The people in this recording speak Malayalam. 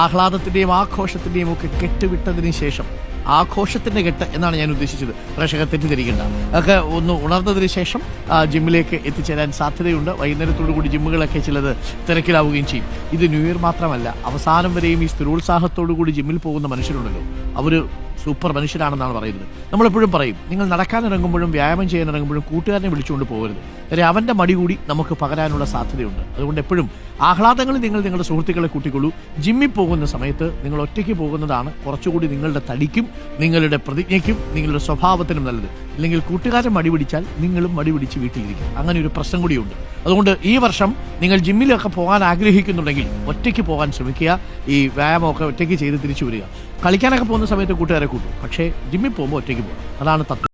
ആഹ്ലാദത്തിന്റെയും ആഘോഷത്തിന്റെയും ഒക്കെ കെട്ടുവിട്ടതിന് ശേഷം, ആഘോഷത്തിന്റെ കെട്ട് എന്നാണ് ഞാൻ ഉദ്ദേശിച്ചത്, പ്രേക്ഷകർ തെറ്റിദ്ധരിക്കേണ്ട, ഒക്കെ ഒന്ന് ഉണർന്നതിന് ശേഷം ജിമ്മിലേക്ക് എത്തിച്ചേരാൻ സാധ്യതയുണ്ട്. വൈകുന്നേരത്തോടു കൂടി ജിമ്മുകളൊക്കെ ചിലത് തിരക്കിലാവുകയും ചെയ്യും. ഇത് ന്യൂ ഇയർ മാത്രമല്ല, അവസാനം വരെയും ഈ സ്ഥിരോത്സാഹത്തോടു കൂടി ജിമ്മിൽ പോകുന്ന മനുഷ്യരുണ്ടല്ലോ, അവർ സൂപ്പർ മനുഷ്യരാണെന്നാണ് പറയുന്നത്. നമ്മളെപ്പോഴും പറയും, നിങ്ങൾ നടക്കാനിറങ്ങുമ്പോഴും വ്യായാമം ചെയ്യാനിറങ്ങുമ്പോഴും കൂട്ടുകാരനെ വിളിച്ചുകൊണ്ട് പോകരുത്. കാര്യം അവൻ്റെ മടി കൂടി നമുക്ക് പകരാനുള്ള സാധ്യതയുണ്ട്. അതുകൊണ്ട് എപ്പോഴും ആഹ്ലാദങ്ങളിൽ നിങ്ങൾ നിങ്ങളുടെ സുഹൃത്തുക്കളെ കൂട്ടിക്കൊള്ളൂ. ജിമ്മിൽ പോകുന്ന സമയത്ത് നിങ്ങൾ ഒറ്റയ്ക്ക് പോകുന്നതാണ് കുറച്ചുകൂടി നിങ്ങളുടെ തടിക്കും നിങ്ങളുടെ പ്രതിജ്ഞയ്ക്കും നിങ്ങളുടെ സ്വഭാവത്തിനും നല്ലത്. അല്ലെങ്കിൽ കൂട്ടുകാരൻ മടി പിടിച്ചാൽ നിങ്ങളും മടി പിടിച്ച് വീട്ടിലിരിക്കും. അങ്ങനെ ഒരു പ്രശ്നം കൂടിയുണ്ട്. അതുകൊണ്ട് ഈ വർഷം നിങ്ങൾ ജിമ്മിലൊക്കെ പോകാൻ ആഗ്രഹിക്കുന്നുണ്ടെങ്കിൽ ഒറ്റയ്ക്ക് പോകാൻ ശ്രമിക്കുക. ഈ വ്യായാമമൊക്കെ ഒറ്റയ്ക്ക് ചെയ്ത് തിരിച്ചു വരിക. കളിക്കാനൊക്കെ പോകുന്ന സമയത്ത് കൂട്ടുകാരെ കൂട്ടും, പക്ഷേ ജിമ്മിൽ പോകുമ്പോൾ ഒറ്റയ്ക്ക് പോകും. അതാണ് തത്വം.